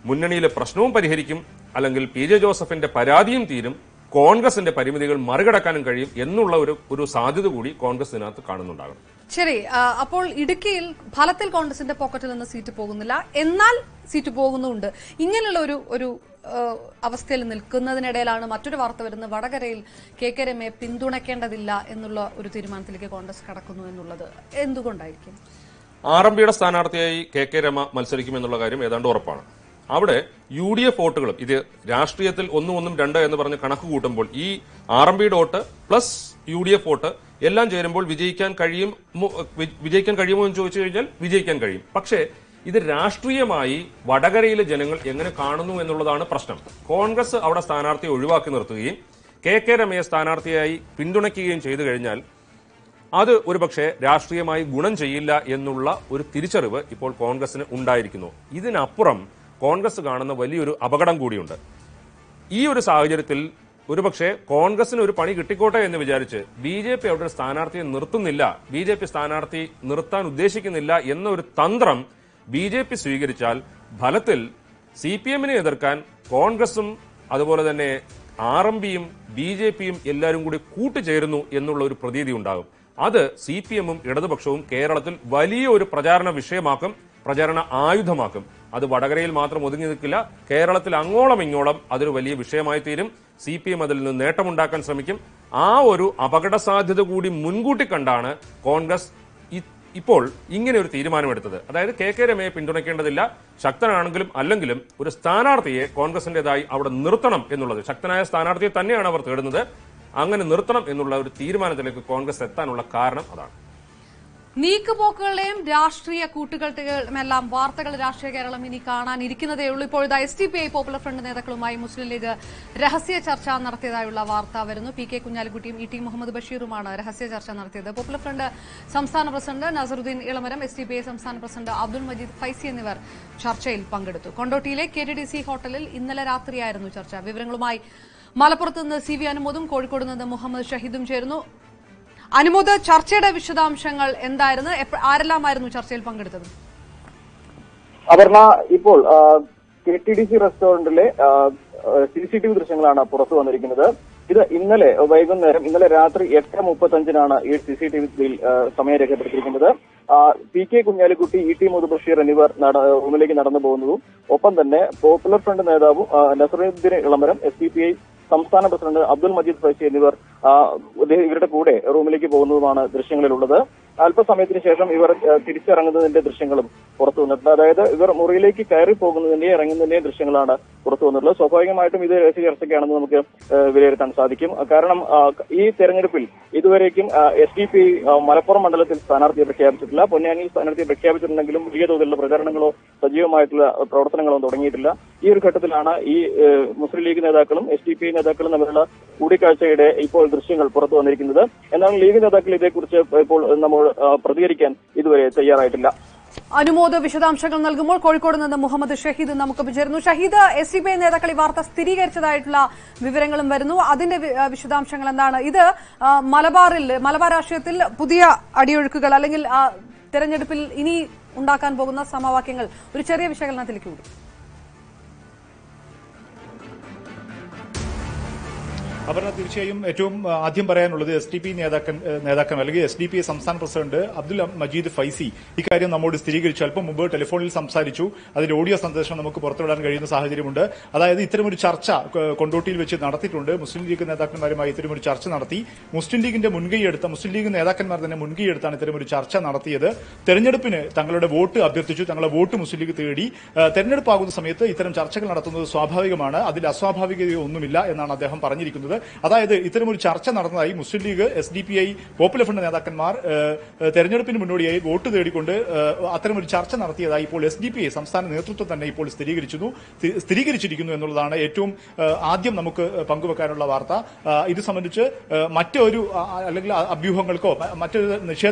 മുന്നണിയിലെ പ്രശ്നവും പരിഹരിക്കും, അല്ലെങ്കിൽ പി ജെ ജോസഫിന്റെ പരാതിയും തീരും, കോൺഗ്രസിന്റെ പരിമിതികൾ മറികടക്കാനും കഴിയും എന്നുള്ള ഒരു സാധ്യത കൂടി കോൺഗ്രസ് ഇതിനകത്ത് കാണുന്നുണ്ടാകും. ശരി, അപ്പോൾ ഇടുക്കിയിൽ ഫലത്തിൽ കോൺഗ്രസിന്റെ പോക്കറ്റിൽ നിന്ന് സീറ്റ് പോകുന്നില്ല, എന്നാൽ സീറ്റ് പോകുന്നുണ്ട്. ഇങ്ങനെയുള്ള ഒരു അവസ്ഥയിൽ നിൽക്കുന്നതിനിടയിലാണ് മറ്റൊരു വാർത്ത വരുന്നത്. വടകരയിൽ KK രമയെ പിന്തുണയ്ക്കേണ്ടതില്ല എന്നുള്ള ഒരു തീരുമാനത്തിലേക്ക് കോൺഗ്രസ് കടക്കുന്നു എന്നുള്ളത് എന്തുകൊണ്ടായിരിക്കും? RMPയുടെ സ്ഥാനാർത്ഥിയായി KK രമ മത്സരിക്കുമെന്നുള്ള കാര്യം ഏതാണ്ട് ഉറപ്പാണ്. അവിടെ UDF വോട്ടുകളും ഇത് രാഷ്ട്രീയത്തിൽ 1-1 2 എന്ന് പറഞ്ഞ് കണക്ക് കൂട്ടുമ്പോൾ ഈ RMPയുടെ വോട്ട് പ്ലസ് UDF വോട്ട് എല്ലാം ചേരുമ്പോൾ വിജയിക്കാൻ കഴിയുമോ എന്ന് ചോദിച്ചു കഴിഞ്ഞാൽ വിജയിക്കാൻ കഴിയും. പക്ഷേ ഇത് രാഷ്ട്രീയമായി വടകരയിലെ ജനങ്ങൾ എങ്ങനെ കാണുന്നു എന്നുള്ളതാണ് പ്രശ്നം. കോൺഗ്രസ് അവിടെ സ്ഥാനാർത്ഥിയെ ഒഴിവാക്കി നിർത്തുകയും KK രമയെ സ്ഥാനാർത്ഥിയായി പിന്തുണയ്ക്കുകയും ചെയ്തു കഴിഞ്ഞാൽ അത് ഒരുപക്ഷെ രാഷ്ട്രീയമായി ഗുണം ചെയ്യില്ല എന്നുള്ള ഒരു തിരിച്ചറിവ് ഇപ്പോൾ കോൺഗ്രസിന് ഉണ്ടായിരിക്കുന്നു. ഇതിനപ്പുറം കോൺഗ്രസ് കാണുന്ന വലിയൊരു അപകടം കൂടിയുണ്ട്. ഈ ഒരു സാഹചര്യത്തിൽ ഒരുപക്ഷെ കോൺഗ്രസിന് ഒരു പണി കിട്ടിക്കോട്ടെ എന്ന് വിചാരിച്ച് BJP അവിടെ ഒരു സ്ഥാനാർത്ഥിയെ നിർത്തുന്നില്ല, BJP സ്ഥാനാർത്ഥി നിർത്താൻ ഉദ്ദേശിക്കുന്നില്ല എന്നൊരു തന്ത്രം BJP സ്വീകരിച്ചാൽ ഫലത്തിൽ CPM-നെ എതിർക്കാൻ കോൺഗ്രസും അതുപോലെ തന്നെ RMPയും BJPയും എല്ലാവരും കൂടി കൂട്ടുചേരുന്നു എന്നുള്ള ഒരു പ്രതീതി ഉണ്ടാകും. അത് CPM-ഉം ഇടതുപക്ഷവും കേരളത്തിൽ വലിയ ഒരു പ്രചാരണ വിഷയമാക്കും, പ്രചാരണ ആയുധമാക്കും. അത് വടകരയിൽ മാത്രം ഒതുങ്ങി നിൽക്കില്ല, കേരളത്തിൽ അങ്ങോളം ഇങ്ങോളം അതൊരു വലിയ വിഷയമായി തീരും. CPM അതിൽ നിന്ന് നേട്ടമുണ്ടാക്കാൻ ശ്രമിക്കും. ആ ഒരു അപകട സാധ്യത കൂടി മുൻകൂട്ടി കണ്ടാണ് കോൺഗ്രസ് ഇപ്പോൾ ഇങ്ങനെ ഒരു തീരുമാനമെടുത്തത്? അതായത് കെ രമയെ പിന്തുണയ്ക്കേണ്ടതില്ല, ശക്തനാണെങ്കിലും അല്ലെങ്കിലും ഒരു സ്ഥാനാർത്ഥിയെ കോൺഗ്രസിന്റേതായി അവിടെ നിർത്തണം എന്നുള്ളത്, ശക്തനായ സ്ഥാനാർത്ഥിയെ തന്നെയാണ് അവർ തേടുന്നത്, അങ്ങനെ നിർത്തണം എന്നുള്ള ഒരു തീരുമാനത്തിലേക്ക് കോൺഗ്രസ് എത്താനുള്ള കാരണം അതാണ്. നീക്കുപോക്കുകളുടെയും രാഷ്ട്രീയ കൂട്ടുകെട്ടുകളുമെല്ലാം വാർത്തകൾ രാഷ്ട്രീയ കേരളം ഇനി കാണാനിരിക്കുന്നതേ ഉള്ളൂ. ഇപ്പോൾ ഇതാ SDPI പോപ്പുലർ ഫ്രണ്ട് നേതാക്കളുമായി മുസ്ലിം ലീഗ് രഹസ്യ ചർച്ച നടത്തിയതായുള്ള വാർത്ത വരുന്നു. PK കുഞ്ഞാലിക്കുട്ടിയും ET മുഹമ്മദ് ബഷീറുമാണ് രഹസ്യ ചർച്ച നടത്തിയത്. പോപ്പുലർ ഫ്രണ്ട് സംസ്ഥാന പ്രസിഡന്റ് നസറുദ്ദീൻ ഇളമരം, SDPI സംസ്ഥാന പ്രസിഡന്റ് അബ്ദുൽ മജീദ് ഫൈസി എന്നിവർ ചർച്ചയിൽ പങ്കെടുത്തു. കൊണ്ടോട്ടിയിലെ KTDC ഹോട്ടലിൽ ഇന്നലെ രാത്രിയായിരുന്നു ചർച്ച. വിവരങ്ങളുമായി മലപ്പുറത്ത് നിന്ന് CV അനുമോദും കോഴിക്കോട് നിന്ന് മുഹമ്മദ് ഷഹീദും ചേരുന്നു. അനുമോദ്, ചർച്ചയുടെ വിശദാംശങ്ങൾ എന്തായിരുന്നു? ആരെല്ലാമായിരുന്നു ചർച്ചയിൽ പങ്കെടുത്തത്? അപർണ, ഇപ്പോൾ KTDC റെസ്റ്റോറന്റിലെ CCTV ദൃശ്യങ്ങളാണ് പുറത്തു വന്നിരിക്കുന്നത്. ഇത് ഇന്നലെ വൈകുന്നേരം, ഇന്നലെ രാത്രി 8:35 ഈ CCTVയിൽ സമയം രേഖപ്പെടുത്തിയിരിക്കുന്നത്. PK കുഞ്ഞാലിക്കുട്ടി, ET മുഹമ്മദ് ബഷീർ എന്നിവർ റൂമിലേക്ക് നടന്നു പോകുന്നതും ഒപ്പം തന്നെ പോപ്പുലർ ഫ്രണ്ട് നേതാവും നസറുദ്ദീൻ ഇളമരം, SDPI സംസ്ഥാന പ്രസിഡന്റ് അബ്ദുൽ മജീദ് ഫൈസി എന്നിവർ ഇവരുടെ കൂടെ റൂമിലേക്ക് പോകുന്നതുമാണ് ദൃശ്യങ്ങളിലുള്ളത്. അല്പസമയത്തിന് ശേഷം ഇവർ തിരിച്ചിറങ്ങുന്നതിന്റെ ദൃശ്യങ്ങളും പുറത്തു വന്നിട്ടുണ്ട്. അതായത് ഇവർ മുറിയിലേക്ക് കയറി പോകുന്നതിന്റെയും ഇറങ്ങുന്നതിന്റെയും ദൃശ്യങ്ങളാണ് പുറത്തു വന്നിട്ടുള്ളത്. സ്വാഭാവികമായിട്ടും ഇത് രഹസ്യ ചർച്ചയ്ക്കാണെന്ന് നമുക്ക് വിലയിരുത്താൻ സാധിക്കും. കാരണം ഈ തെരഞ്ഞെടുപ്പിൽ ഇതുവരേക്കും SDPI മലപ്പുറം മണ്ഡലത്തിൽ സ്ഥാനാർത്ഥിയെ പ്രഖ്യാപിച്ചിട്ടില്ല. പൊന്നാനിയിൽ സ്ഥാനാർത്ഥിയെ പ്രഖ്യാപിച്ചിട്ടുണ്ടെങ്കിലും വലിയ തോതിലുള്ള പ്രചരണങ്ങളോ സജീവമായിട്ടുള്ള പ്രവർത്തനങ്ങളോ തുടങ്ങിയിട്ടില്ല. ഈ ഒരു ഘട്ടത്തിലാണ് ഈ മുസ്ലിം ലീഗ് നേതാക്കളും SDPI നേതാക്കളും തമ്മിലുള്ള കൂടിക്കാഴ്ചയുടെ ഇപ്പോൾ ദൃശ്യങ്ങൾ പുറത്തു വന്നിരിക്കുന്നത്. എന്നാൽ ലീഗ് നേതാക്കൾ ഇതേക്കുറിച്ച് ഇപ്പോൾ നമ്മൾ പ്രതികരിക്കാൻ ഇതുവരെ തയ്യാറായിട്ടില്ല. അനുമോദ് വിശദാംശങ്ങൾ നൽകുമ്പോൾ കോഴിക്കോട് നിന്ന് മുഹമ്മദ് ഷഹീദ് നമുക്ക് ചേരുന്നു. ഷഹീദ്, SDPI നേതാക്കൾ ഈ വാർത്ത സ്ഥിരീകരിച്ചതായിട്ടുള്ള വിവരങ്ങളും വരുന്നു. അതിന്റെ വിശദാംശങ്ങൾ എന്താണ്? ഇത് മലബാർ രാഷ്ട്രീയത്തിൽ പുതിയ അടിയൊഴുക്കുകൾ അല്ലെങ്കിൽ തെരഞ്ഞെടുപ്പിൽ ഇനി ഉണ്ടാക്കാൻ പോകുന്ന സമവാക്യങ്ങൾ ഒരു ചെറിയ വിശകലനത്തിലേക്ക് കൂടി. അപർണ, തീർച്ചയായും ഏറ്റവും ആദ്യം പറയാനുള്ളത് SDPI നേതാക്കൾ അല്ലെങ്കിൽ SDPI സംസ്ഥാന പ്രസിഡന്റ് അബ്ദുൽ മജീദ് ഫൈസി ഇക്കാര്യം നമ്മോട് സ്ഥിരീകരിച്ചു. അല്പം മുമ്പ് ടെലിഫോണിൽ സംസാരിച്ചു. അതിന്റെ ഓഡിയോ സന്ദേശം നമുക്ക് പുറത്തുവിടാൻ കഴിയുന്ന സാഹചര്യമുണ്ട്. അതായത് ഇത്തരമൊരു ചർച്ച കൊണ്ടോട്ടിയിൽ വെച്ച് നടത്തിയിട്ടുണ്ട്. മുസ്ലിം ലീഗ് നേതാക്കന്മാരുമായി ഇത്തരമൊരു ചർച്ച നടത്തി. മുസ്ലിം ലീഗ് നേതാക്കന്മാർ തന്നെ മുൻകൈയെടുത്താണ് ഇത്തരമൊരു ചർച്ച നടത്തിയത്. തെരഞ്ഞെടുപ്പിന് തങ്ങളുടെ വോട്ട് അഭ്യർത്ഥിച്ചു. തങ്ങളുടെ വോട്ട് മുസ്ലിം ലീഗ് തേടി. തെരഞ്ഞെടുപ്പാകുന്ന സമയത്ത് ഇത്തരം ചർച്ചകൾ നടത്തുന്നത് സ്വാഭാവികമാണ്. അതിൽ അസ്വാഭാവികതയൊന്നുമില്ല എന്നാണ് അദ്ദേഹം പറഞ്ഞിരിക്കുന്നത്. അതായത് ഇത്തരമൊരു ചർച്ച നടന്നതായി മുസ്ലിം ലീഗ്, SDPI, പോപ്പുലർ ഫ്രണ്ട് നേതാക്കന്മാർ തെരഞ്ഞെടുപ്പിന് മുന്നോടിയായി വോട്ട് തേടിക്കൊണ്ട് അത്തരമൊരു ചർച്ച നടത്തിയതായി ഇപ്പോൾ SDPI സംസ്ഥാന നേതൃത്വം തന്നെ ഇപ്പോൾ സ്ഥിരീകരിച്ചിരിക്കുന്നു എന്നുള്ളതാണ് ഏറ്റവും ആദ്യം നമുക്ക് പങ്കുവെക്കാനുള്ള വാർത്ത. ഇത് സംബന്ധിച്ച് മറ്റൊരു അല്ലെങ്കിൽ അഭ്യൂഹങ്ങൾക്കോ മറ്റൊരു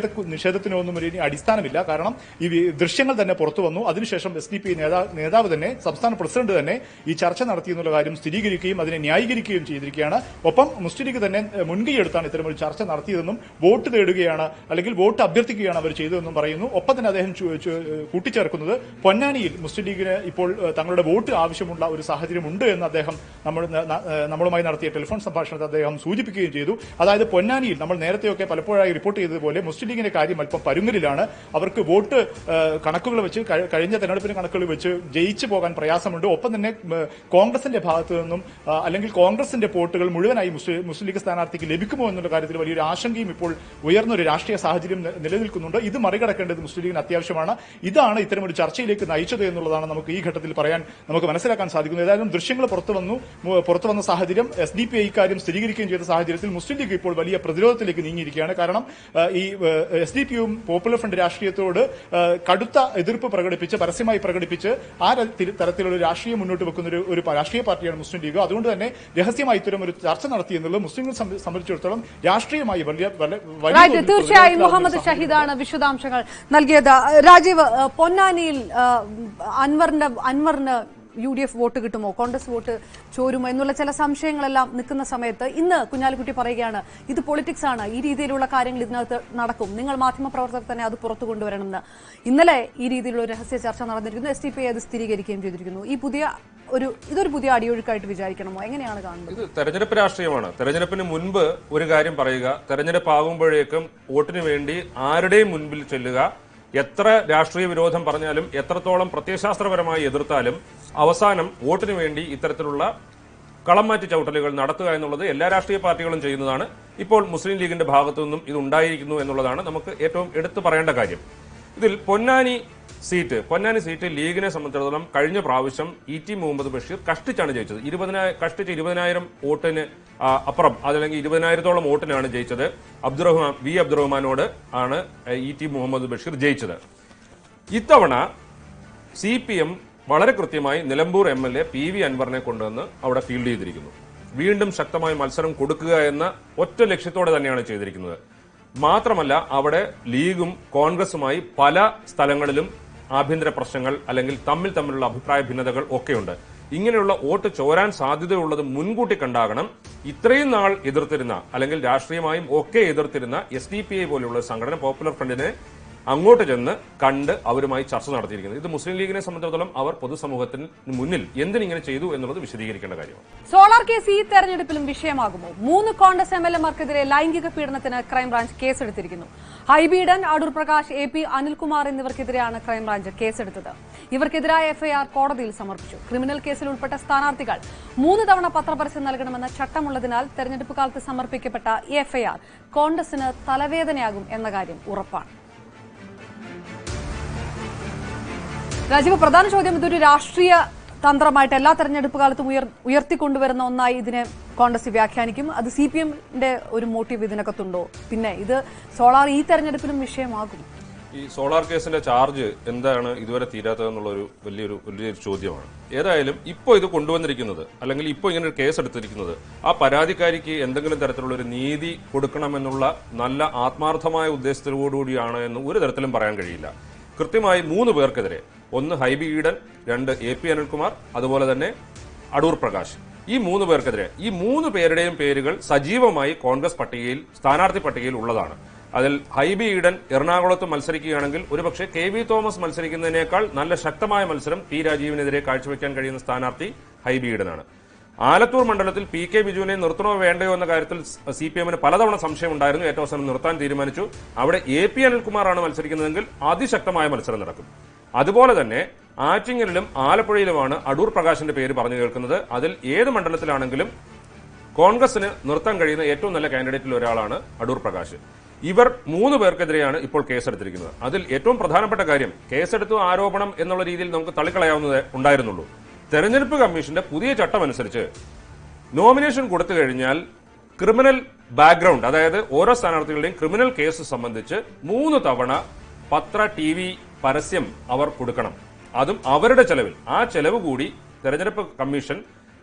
നിഷേധത്തിനോ ഒന്നും ഒരു അടിസ്ഥാനമില്ല. കാരണം ഈ ദൃശ്യങ്ങൾ തന്നെ പുറത്തു വന്നു. അതിനുശേഷം SDPI നേതാവ് തന്നെ, സംസ്ഥാന പ്രസിഡന്റ് തന്നെ ഈ ചർച്ച നടത്തിയെന്നുള്ള കാര്യം സ്ഥിരീകരിക്കുകയും അതിനെ ന്യായീകരിക്കുകയും ചെയ്തിരിക്കുകയാണ്. ഒപ്പം മുസ്ലിം ലീഗ് തന്നെ മുൻകൈയെടുത്താണ് ഇത്തരമൊരു ചർച്ച നടത്തിയതെന്നും വോട്ട് തേടുകയാണ് അല്ലെങ്കിൽ വോട്ട് അഭ്യർത്ഥിക്കുകയാണ് അവർ ചെയ്തതെന്നും പറയുന്നു. ഒപ്പം തന്നെ അദ്ദേഹം കൂട്ടിച്ചേർക്കുന്നത് പൊന്നാനിയിൽ മുസ്ലിം ലീഗിന് ഇപ്പോൾ തങ്ങളുടെ വോട്ട് ആവശ്യമുള്ള ഒരു സാഹചര്യമുണ്ട് എന്ന് അദ്ദേഹം നമ്മളുമായി നടത്തിയ ടെലിഫോൺ സംഭാഷണത്തിൽ അദ്ദേഹം സൂചിപ്പിക്കുകയും ചെയ്തു. അതായത് പൊന്നാനിയിൽ നമ്മൾ നേരത്തെയൊക്കെ പലപ്പോഴായി റിപ്പോർട്ട് ചെയ്തതുപോലെ മുസ്ലിം ലീഗിന്റെ കാര്യം അല്പം പരുങ്ങലിലാണ്. അവർക്ക് വോട്ട് കണക്കുകൾ വെച്ച് കഴിഞ്ഞ തെരഞ്ഞെടുപ്പിന് കണക്കുകൾ വെച്ച് ജയിച്ചു പോകാൻ പ്രയാസമുണ്ട്. ഒപ്പം തന്നെ കോൺഗ്രസിന്റെ ഭാഗത്തു നിന്നും അല്ലെങ്കിൽ കോൺഗ്രസിന്റെ വോട്ടുകൾ മുഴുവനായി മുസ്ലിം ലീഗ് സ്ഥാനാർത്ഥിക്ക് ലഭിക്കുമോ എന്നുള്ള കാര്യത്തിൽ വലിയൊരു ആശങ്കയും ഇപ്പോൾ ഉയർന്നൊരു രാഷ്ട്രീയ സാഹചര്യം നിലനിൽക്കുന്നുണ്ട്. ഇത് മറികടക്കേണ്ടത് മുസ്ലിം ലീഗിന് അത്യാവശ്യമാണ്. ഇതാണ് ഇത്തരമൊരു ചർച്ചയിലേക്ക് നയിച്ചത് എന്നുള്ളതാണ് നമുക്ക് ഈ ഘട്ടത്തിൽ നമുക്ക് മനസ്സിലാക്കാൻ സാധിക്കുന്നത്. ഏതായാലും ദൃശ്യങ്ങൾ പുറത്തു വന്ന സാഹചര്യം, SDPI ഇക്കാര്യം സ്ഥിരീകരിക്കുകയും ചെയ്ത സാഹചര്യത്തിൽ മുസ്ലിം ലീഗ് ഇപ്പോൾ വലിയ പ്രതിരോധത്തിലേക്ക് നീങ്ങിയിരിക്കുകയാണ്. കാരണം ഈ SDPIയും പോപ്പുലർ ഫ്രണ്ട് രാഷ്ട്രീയത്തോട് കടുത്ത എതിർപ്പ് പരസ്യമായി പ്രകടിപ്പിച്ച് ആ തരത്തിലുള്ള രാഷ്ട്രീയം മുന്നോട്ട് വെക്കുന്ന ഒരു രാഷ്ട്രീയ പാർട്ടിയാണ് മുസ്ലിം ലീഗ്. അതുകൊണ്ട് തന്നെ രഹസ്യമായി ഇത്തരം ഒരു ചർച്ച നടത്തി എന്നുള്ളത് മുസ്ലിങ്ങളെ സംബന്ധിച്ചിടത്തോളം രാഷ്ട്രീയമായി തീർച്ചയായും മുഹമ്മദ് ഷഹീദാണ് വിശദാംശങ്ങൾ നൽകിയത്. രാജീവ്, പൊന്നാനിയിൽ അൻവറിന് UDF വോട്ട് കിട്ടുമോ, കോൺഗ്രസ് വോട്ട് ചോരുമോ എന്നുള്ള ചില സംശയങ്ങളെല്ലാം നിൽക്കുന്ന സമയത്ത് ഇന്ന് കുഞ്ഞാലിക്കുട്ടി പറയുകയാണ് ഇത് പൊളിറ്റിക്സ് ആണ്, ഈ രീതിയിലുള്ള കാര്യങ്ങൾ ഇതിനകത്ത് നടക്കും, നിങ്ങൾ മാധ്യമപ്രവർത്തകർ തന്നെ അത് പുറത്തു കൊണ്ടുവരണമെന്ന് ഇന്നലെ ഈ രീതിയിലുള്ള രഹസ്യ ചർച്ച നടന്നിരിക്കുന്നു. SDPI അത് സ്ഥിരീകരിക്കുകയും ചെയ്തിരിക്കുന്നു. ഇതൊരു പുതിയ അടിയൊഴുക്കായിട്ട് വിചാരിക്കണമോ? എങ്ങനെയാണ് കാണുന്നത്? ഇത് തെരഞ്ഞെടുപ്പ് രാഷ്ട്രീയമാണ്. തെരഞ്ഞെടുപ്പിന് മുൻപ് ഒരു കാര്യം പറയുക, തെരഞ്ഞെടുപ്പ് ആകുമ്പോഴേക്കും വോട്ടിന് വേണ്ടി ആരുടെയും മുൻപിൽ ചെല്ലുക, എത്ര രാഷ്ട്രീയ വിരോധം പറഞ്ഞാലും എത്രത്തോളം പ്രത്യയശാസ്ത്രപരമായി എതിർത്താലും അവസാനം വോട്ടിന് വേണ്ടി ഇത്തരത്തിലുള്ള കളം മാറ്റി ചവിട്ടലുകൾ നടത്തുക എന്നുള്ളത് എല്ലാ രാഷ്ട്രീയ പാർട്ടികളും ചെയ്യുന്നതാണ്. ഇപ്പോൾ മുസ്ലിം ലീഗിന്റെ ഭാഗത്തു നിന്നും ഇത് ഉണ്ടായിരിക്കുന്നു എന്നുള്ളതാണ് നമുക്ക് ഏറ്റവും എടുത്തു പറയേണ്ട കാര്യം. ഇതിൽ പൊന്നാനി സീറ്റ് ലീഗിനെ സംബന്ധിച്ചിടത്തോളം കഴിഞ്ഞ പ്രാവശ്യം ഇ.ടി. മുഹമ്മദ് ബഷീർ കഷ്ടിച്ചാണ് ജയിച്ചത്. 20,000 വോട്ടിന് അപ്പുറം, അതല്ലെങ്കിൽ 20,000-ഓളം വോട്ടിനാണ് ജയിച്ചത്. അബ്ദുറഹ്മാനോട് ആണ് ഇ.ടി. മുഹമ്മദ് ബഷീർ ജയിച്ചത്. ഇത്തവണ CPM വളരെ കൃത്യമായി നിലമ്പൂർ MLA PV അൻവറിനെ കൊണ്ടുവന്ന് അവിടെ ഫീൽഡ് ചെയ്തിരിക്കുന്നു. വീണ്ടും ശക്തമായ മത്സരം കൊടുക്കുക എന്ന ഒറ്റ ലക്ഷ്യത്തോടെ തന്നെയാണ് ചെയ്തിരിക്കുന്നത്. മാത്രമല്ല, അവിടെ ലീഗും കോൺഗ്രസുമായി പല സ്ഥലങ്ങളിലും ആഭ്യന്തര പ്രശ്നങ്ങൾ അല്ലെങ്കിൽ തമ്മിലുള്ള അഭിപ്രായ ഭിന്നതകൾ ഒക്കെയുണ്ട്. ഇങ്ങനെയുള്ള വോട്ട് ചോരാൻ സാധ്യതയുള്ളത് മുൻകൂട്ടി കണ്ടാകണം ഇത്രയും നാൾ എതിർത്തിരുന്ന അല്ലെങ്കിൽ രാഷ്ട്രീയമായും ഒക്കെ എതിർത്തിരുന്ന SDPI പോലെയുള്ള സംഘടന, പോപ്പുലർ ഫ്രണ്ടിനെ അങ്ങോട്ട് ചെന്ന് കണ്ട് അവരുമായി ചർച്ച നടത്തിയിരിക്കുന്നത്. ഇത് മുസ്ലിം ലീഗിനെ സംബന്ധിച്ചിടത്തോളം അവർ പൊതുസമൂഹത്തിന് മുന്നിൽ എന്തിനിങ്ങനെ ചെയ്തു എന്നുള്ളത് വിശദീകരിക്കേണ്ട കാര്യമാണ്. സോളാർ കേസ് ഈ തെരഞ്ഞെടുപ്പിലും വിഷയമാകുമോ? 3 കോൺഗ്രസ് MLA-മാർക്കെതിരെ ലൈംഗിക പീഡനത്തിന് ക്രൈംബ്രാഞ്ച് കേസെടുത്തിരിക്കുന്നു. ഹൈബി ഈഡൻ, അടൂർ പ്രകാശ്, AP അനിൽകുമാർ എന്നിവർക്കെതിരെയാണ് ക്രൈംബ്രാഞ്ച് കേസെടുത്തത്. ഇവർക്കെതിരായ FIR കോടതിയിൽ സമർപ്പിച്ചു. ക്രിമിനൽ കേസിൽ ഉൾപ്പെട്ട സ്ഥാനാർത്ഥികൾ 3 തവണ പത്രപരസ്യം നൽകണമെന്ന ചട്ടമുള്ളതിനാൽ തെരഞ്ഞെടുപ്പ് കാലത്ത് സമർപ്പിക്കപ്പെട്ട ഈ FIR കോൺഗ്രസിന് തലവേദനയാകും എന്ന കാര്യം ഉറപ്പാണ്. രാജീവ്, പ്രധാന ചോദ്യം, ഇതൊരു രാഷ്ട്രീയ തന്ത്രമായിട്ട് എല്ലാ തെരഞ്ഞെടുപ്പ് കാലത്തും ഉയർത്തിക്കൊണ്ടുവരുന്ന ഒന്നായി ഇതിനെ കോൺഗ്രസ് വ്യാഖ്യാനിക്കും. അത് CPM-ന്റെ ഒരു മോട്ടീവ് ഇതിനകത്തുണ്ടോ? പിന്നെ ഇത് സോളാർ ഈ തെരഞ്ഞെടുപ്പിലും വിഷയമാകും. ഈ സോളാർ കേസിന്റെ ചാർജ് എന്താണ് ഇതുവരെ തീരാത്തതെന്നുള്ളൊരു വലിയൊരു ചോദ്യമാണ്. ഏതായാലും ഇപ്പോൾ ഇത് കൊണ്ടുവന്നിരിക്കുന്നത് അല്ലെങ്കിൽ ഇപ്പോൾ ഇങ്ങനെ ഒരു കേസ് എടുത്തിരിക്കുന്നത് ആ പരാതിക്കാരിക്ക് എന്തെങ്കിലും തരത്തിലുള്ള ഒരു നീതി കൊടുക്കണമെന്നുള്ള നല്ല ആത്മാർത്ഥമായ ഉദ്ദേശത്തോടുകൂടിയാണ് എന്ന് ഒരു തരത്തിലും പറയാൻ കഴിയില്ല. കൃത്യമായി 3 പേർക്കെതിരെ, 1 ഹൈബി ഈഡൻ, 2 AP അനിൽകുമാർ, അതുപോലെ തന്നെ അടൂർ പ്രകാശ്, ഈ 3 പേർക്കെതിരെ, ഈ 3 പേരുടെയും പേരുകൾ സജീവമായി കോൺഗ്രസ് പട്ടികയിൽ, സ്ഥാനാർത്ഥി പട്ടികയിൽ ഉള്ളതാണ്. അതിൽ ഹൈബി ഈഡൻ എറണാകുളത്ത് മത്സരിക്കുകയാണെങ്കിൽ ഒരുപക്ഷെ KV തോമസ് മത്സരിക്കുന്നതിനേക്കാൾ നല്ല ശക്തമായ മത്സരം P രാജീവിനെതിരെ കാഴ്ചവെക്കാൻ കഴിയുന്ന സ്ഥാനാർത്ഥി ഹൈബി ഈഡനാണ്. ആലത്തൂർ മണ്ഡലത്തിൽ PK ബിജുവിനെ നിർത്തണോ വേണ്ടയോ എന്ന കാര്യത്തിൽ CPM-ന് പലതവണ സംശയമുണ്ടായിരുന്നു. ഏറ്റവും അവസാനം നിർത്താൻ തീരുമാനിച്ചു. അവിടെ AP അനിൽകുമാറാണ് മത്സരിക്കുന്നതെങ്കിൽ അതിശക്തമായ മത്സരം നടക്കും. അതുപോലെ തന്നെ ആറ്റിങ്ങലിലും ആലപ്പുഴയിലുമാണ് അടൂർ പ്രകാശിന്റെ പേര് പറഞ്ഞു കേൾക്കുന്നത്. അതിൽ ഏത് മണ്ഡലത്തിലാണെങ്കിലും കോൺഗ്രസിന് നിർത്താൻ കഴിയുന്ന ഏറ്റവും നല്ല കാൻഡിഡേറ്റിൽ ഒരാളാണ് അടൂർ പ്രകാശ്. ഇവർ 3 പേർക്കെതിരെയാണ് ഇപ്പോൾ കേസെടുത്തിരിക്കുന്നത്. അതിൽ ഏറ്റവും പ്രധാനപ്പെട്ട കാര്യം, കേസെടുത്തു ആരോപണം എന്നുള്ള രീതിയിൽ നമുക്ക് തള്ളിക്കളയാവുന്നതേ ഉണ്ടായിരുന്നുള്ളൂ. തെരഞ്ഞെടുപ്പ് കമ്മീഷന്റെ പുതിയ ചട്ടമനുസരിച്ച് നോമിനേഷൻ കൊടുത്തു കഴിഞ്ഞാൽ ക്രിമിനൽ ബാക്ക്ഗ്രൗണ്ട്, അതായത് ഓരോ സ്ഥാനാർത്ഥികളുടെയും ക്രിമിനൽ കേസ് സംബന്ധിച്ച് 3 തവണ പത്ര TV പരസ്യം അവർ കൊടുക്കണം. അതും അവരുടെ ചെലവിൽ. ആ ചെലവ് കൂടി തെരഞ്ഞെടുപ്പ് കമ്മീഷൻ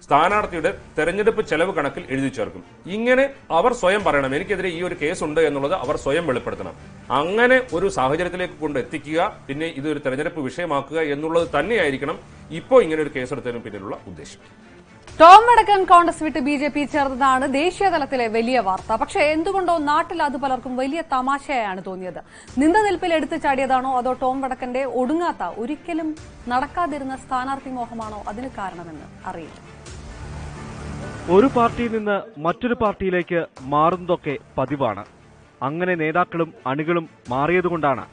സ്ഥാനാർത്ഥിയുടെ തെരഞ്ഞെടുപ്പ് ചെലവ് കണക്കിൽ എഴുതി ചേർക്കും. ഇങ്ങനെ അവർ സ്വയം പറയണം, എനിക്കെതിരെ ഈ ഒരു കേസുണ്ട് എന്നുള്ളത് അവർ സ്വയം വെളിപ്പെടുത്തണം. അങ്ങനെ ഒരു സാഹചര്യത്തിലേക്ക് കൊണ്ട് എത്തിക്കുക, പിന്നെ ഇതൊരു തെരഞ്ഞെടുപ്പ് വിഷയമാക്കുക എന്നുള്ളത് തന്നെയായിരിക്കണം ഇപ്പോൾ ഇങ്ങനെ ഒരു കേസെടുത്തതിന് പിന്നിലുള്ള ഉദ്ദേശം. ടോം വടക്കൻ കോൺഗ്രസ് വിട്ട് BJP ചേർന്നതാണ് ദേശീയ തലത്തിലെ വലിയ വാർത്ത. പക്ഷേ എന്തുകൊണ്ടോ നാട്ടിൽ അത് പലർക്കും വലിയ തമാശയായാണ് തോന്നിയത്. നിൽപ്പിൽ എടുത്തു ചാടിയതാണോ അതോ ടോം വടക്കന്റെ ഒടുങ്ങാത്ത, ഒരിക്കലും നടക്കാതിരുന്ന സ്ഥാനാർത്ഥി മോഹമാണോ അതിന് കാരണമെന്ന് അറിയില്ല. ഒരു പാർട്ടിയിൽ നിന്ന് മറ്റൊരു പാർട്ടിയിലേക്ക് മാറുന്നതൊക്കെ പതിവാണ്. അങ്ങനെ നേതാക്കളും അണികളും മാറിയതുകൊണ്ടാണ്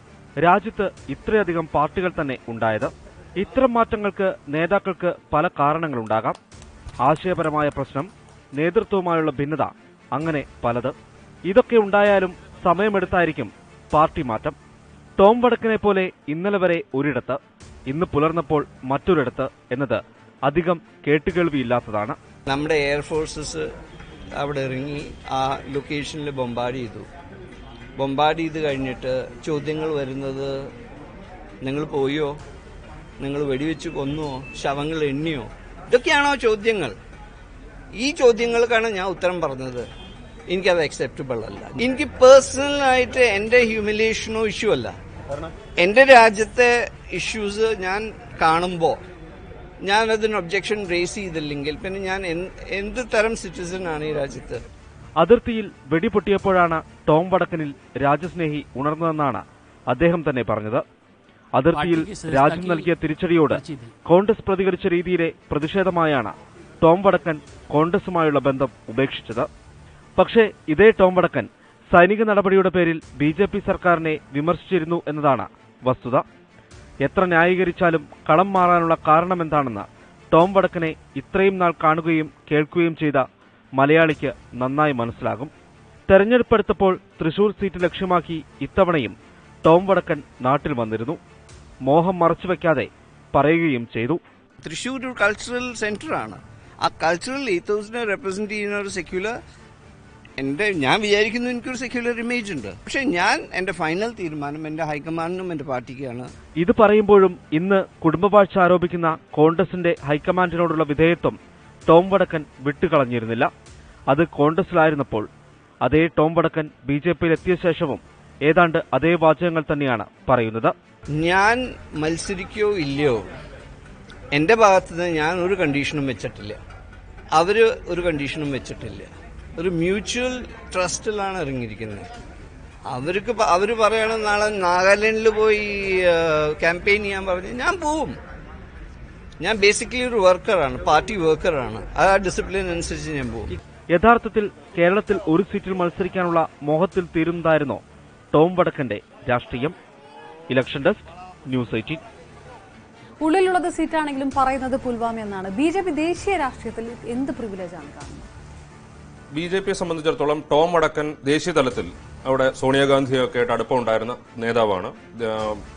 രാജ്യത്ത് ഇത്രയധികം പാർട്ടികൾ തന്നെ ഉണ്ടായത്. ഇത്തരം മാറ്റങ്ങൾക്ക് നേതാക്കൾക്ക് പല കാരണങ്ങളുണ്ടാകാം. ആശയപരമായ പ്രശ്നം, നേതൃത്വവുമായുള്ള ഭിന്നത, അങ്ങനെ പലത്. ഇതൊക്കെ ഉണ്ടായാലും സമയമെടുത്തായിരിക്കും പാർട്ടി മാറ്റം. ടോം വടക്കനെ പോലെ ഇന്നലെ വരെ ഒരിടത്ത്, ഇന്ന് പുലർന്നപ്പോൾ മറ്റൊരിടത്ത് എന്നത് അധികം കേട്ടുകേൾവിയില്ലാത്തതാണ്. നമ്മുടെ എയർഫോഴ്സസ് അവിടെ ഇറങ്ങി ആ ലൊക്കേഷനിൽ ബോംബാർഡ് ചെയ്ത് കഴിഞ്ഞിട്ട് ചോദ്യങ്ങൾ വരുന്നത്, നിങ്ങൾ പോയോ, നിങ്ങൾ വെടിവെച്ച് കൊന്നുവോ, ശവങ്ങൾ എണ്ണിയോ, ഇതൊക്കെയാണോ ചോദ്യങ്ങൾ? ഈ ചോദ്യങ്ങൾക്കാണ് ഞാൻ ഉത്തരം പറഞ്ഞത്. എനിക്കത് അക്സെപ്റ്റബിൾ അല്ല. എനിക്ക് പേഴ്സണലായിട്ട് എന്റെ ഹ്യൂമിലിയേഷനോ ഇഷ്യൂ അല്ല. എന്റെ രാജ്യത്തെ ഇഷ്യൂസ് ഞാൻ കാണുമ്പോൾ ഞാൻ അതിന് ഒബ്ജക്ഷൻ റേസ് ചെയ്തില്ലെങ്കിൽ പിന്നെ ഞാൻ എന്ത് തരം സിറ്റിസൺ ആണ് ഈ രാജ്യത്ത്? അതിർത്തിയിൽ വെടിപൊട്ടിയപ്പോഴാണ് ടോം വടക്കനിൽ രാജ്യസ്നേഹി ഉണർന്നതെന്നാണ് അദ്ദേഹം തന്നെ പറഞ്ഞത്. അതിർത്തിയിൽ രാജ്യം നൽകിയ തിരിച്ചടിയോട് കോൺഗ്രസ് പ്രതികരിച്ച രീതിയിലെ പ്രതിഷേധമായാണ് ടോം വടക്കൻ കോൺഗ്രസുമായുള്ള ബന്ധം ഉപേക്ഷിച്ചത്. പക്ഷേ ഇതേ ടോം വടക്കൻ സൈനിക നടപടിയുടെ പേരിൽ BJP സർക്കാരിനെ വിമർശിച്ചിരുന്നു എന്നതാണ് വസ്തുത. എത്ര ന്യായീകരിച്ചാലും കളം മാറാനുള്ള കാരണമെന്താണെന്ന് ടോം വടക്കനെ ഇത്രയും നാൾ കാണുകയും കേൾക്കുകയും ചെയ്ത മലയാളിക്ക് നന്നായി മനസ്സിലാകും. തെരഞ്ഞെടുപ്പെടുത്തപ്പോൾ തൃശൂർ സീറ്റ് ലക്ഷ്യമാക്കി ഇത്തവണയും ടോം വടക്കൻ നാട്ടിൽ വന്നിരുന്നു. മോഹം മറച്ചുവെക്കാതെ പറയുകയും ചെയ്തു. തൃശ്ശൂർ ഒരു കൾച്ചറൽ സെന്ററാണ്. ആ കൾച്ചറൽ ഈത്തോസിനെ റെപ്രസെന്റ് ചെയ്യുന്ന ഒരു സെക്യുലർ, ഞാൻ വിചാരിക്കുന്നു എനിക്കൊരു സെക്യുലർ ഇമേജ് ഉണ്ട്. പക്ഷെ എന്റെ ഫൈനൽ തീരുമാനം എന്റെ ഹൈക്കമാൻഡിനും എന്റെ പാർട്ടിക്കാണ്. ഇത് പറയുമ്പോഴും ഇന്ന് കുടുംബവാഴ്ച ആരോപിക്കുന്ന കോൺഗ്രസിന്റെ ഹൈക്കമാൻഡിനോടുള്ള വിധേയത്വം ടോം വടക്കൻ വിട്ടുകളഞ്ഞിരുന്നില്ല. അത് കോൺഗ്രസിലായിരുന്നപ്പോൾ. അതേ ടോം വടക്കൻ BJPയിൽ എത്തിയ ശേഷവും ഏതാണ്ട് അതേ വാചകങ്ങൾ തന്നെയാണ് പറയുന്നത്. ഞാൻ മത്സരിക്കോ ഇല്ലയോ, എന്റെ ഭാഗത്തുനിന്ന് ഞാൻ ഒരു കണ്ടീഷനും വെച്ചിട്ടില്ല, അവര് ഒരു കണ്ടീഷനും വെച്ചിട്ടില്ല. ഒരു മ്യൂച്വൽ ട്രസ്റ്റിലാണ് ഇറങ്ങിയിരിക്കുന്നത്. അവര് പറയണം നാളെ നാഗാലാൻഡിൽ പോയി ക്യാമ്പയിൻ ചെയ്യാൻ പറഞ്ഞു, ഞാൻ പോവും. ഞാൻ ബേസിക്കലി ഒരു വർക്കറാണ്, പാർട്ടി വർക്കറാണ്. ആ ഡിസിപ്ലിൻ അനുസരിച്ച് ഞാൻ പോകും. യഥാർത്ഥത്തിൽ കേരളത്തിൽ ഒരു സീറ്റിൽ മത്സരിക്കാനുള്ള മോഹത്തിൽ തീരുന്നതായിരുന്നോ ടോം വടക്കന്റെ രാഷ്ട്രീയം? Election desk, news 18. ഉള്ളിലുള്ളത് സീറ്റാണെങ്കിലും പറയുന്നത് പുൽവാമ എന്നാണ്. BJP ദേശീയ രാഷ്ട്രീയത്തിൽ എന്ത് പ്രിവിലേജാണ് കാണുന്നത്? BJPയെ സംബന്ധിച്ചിടത്തോളം ടോം വടക്കൻ ദേശീയ തലത്തിൽ അവിടെ സോണിയാഗാന്ധിയൊക്കെ ആയിട്ട് അടുപ്പമുണ്ടായിരുന്ന നേതാവാണ്.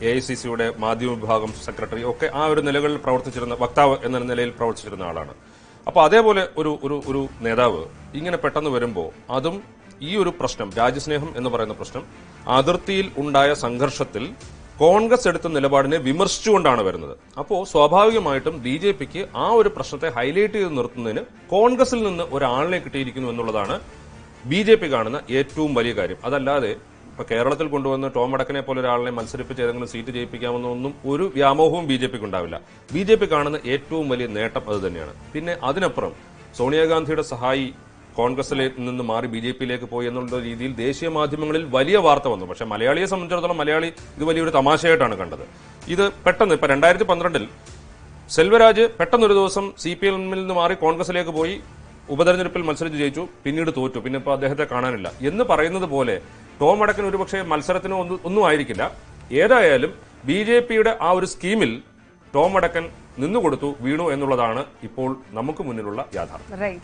AICCയുടെ മാധ്യമ വിഭാഗം സെക്രട്ടറി ഒക്കെ ആ ഒരു നിലകളിൽ പ്രവർത്തിച്ചിരുന്ന വക്താവ് എന്ന നിലയിൽ പ്രവർത്തിച്ചിരുന്ന ആളാണ്. അപ്പോൾ അതേപോലെ ഒരു നേതാവ് ഇങ്ങനെ പെട്ടെന്ന് വരുമ്പോൾ അതും ഈ ഒരു പ്രശ്നം, രാജ്യസ്നേഹം എന്ന് പറയുന്ന പ്രശ്നം, അതിർത്തിയിൽ ഉണ്ടായ സംഘർഷത്തിൽ കോൺഗ്രസ് എടുത്ത നിലപാടിനെ വിമർശിച്ചുകൊണ്ടാണ് വരുന്നത്. അപ്പോൾ സ്വാഭാവികമായിട്ടും BJPക്ക് ആ ഒരു പ്രശ്നത്തെ ഹൈലൈറ്റ് ചെയ്ത് നിർത്തുന്നതിന് കോൺഗ്രസിൽ നിന്ന് ഒരാളിനെ കിട്ടിയിരിക്കുന്നു എന്നുള്ളതാണ് BJP കാണുന്ന ഏറ്റവും വലിയ കാര്യം. അതല്ലാതെ ഇപ്പൊ കേരളത്തിൽ കൊണ്ടുവന്ന് ടോം വടക്കനെ പോലെ ഒരാളിനെ മത്സരിപ്പിച്ച് ഏതെങ്കിലും സീറ്റ് ജയിപ്പിക്കാമെന്നൊന്നും ഒരു വ്യാമോഹവും BJPക്ക് ഉണ്ടാവില്ല. BJP കാണുന്ന ഏറ്റവും വലിയ നേട്ടം അത് തന്നെയാണ്. പിന്നെ അതിനപ്പുറം സോണിയാഗാന്ധിയുടെ സഹായി കോൺഗ്രസിൽ നിന്ന് മാറി BJPയിലേക്ക് പോയി എന്നുള്ള രീതിയിൽ ദേശീയ മാധ്യമങ്ങളിൽ വലിയ വാർത്ത വന്നു. പക്ഷെ മലയാളിയെ സംബന്ധിച്ചിടത്തോളം മലയാളി ഇത് വലിയൊരു തമാശയായിട്ടാണ് കണ്ടത്. ഇത് പെട്ടെന്ന് ഇപ്പൊ 2012 സെൽവരാജ് പെട്ടെന്നൊരു ദിവസം CPMൽ നിന്ന് മാറി കോൺഗ്രസിലേക്ക് പോയി ഉപതെരഞ്ഞെടുപ്പിൽ മത്സരിച്ച് ജയിച്ചു, പിന്നീട് തോറ്റു, പിന്നെ ഇപ്പൊ അദ്ദേഹത്തെ കാണാനില്ല എന്ന് പറയുന്നത് പോലെ ടോം വടക്കൻ ഒരുപക്ഷെ മത്സരത്തിന് ഒന്നും ആയിരിക്കില്ല. ഏതായാലും BJPയുടെ ആ ഒരു സ്കീമിൽ ടോം വടക്കൻ നിന്നുകൊടുത്തു, വീണു എന്നുള്ളതാണ് ഇപ്പോൾ നമുക്ക് മുന്നിലുള്ള യാഥാർത്ഥ്യം.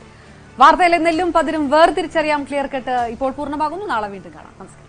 വാർത്തയിലെ നെല്ലും പതിരും വേർതിരിച്ചറിയാം ക്ലിയർ കട്ട് ഇപ്പോൾ പൂർണ്ണമാകുന്നു. നാളെ വീണ്ടും കാണാം. നമസ്കാരം.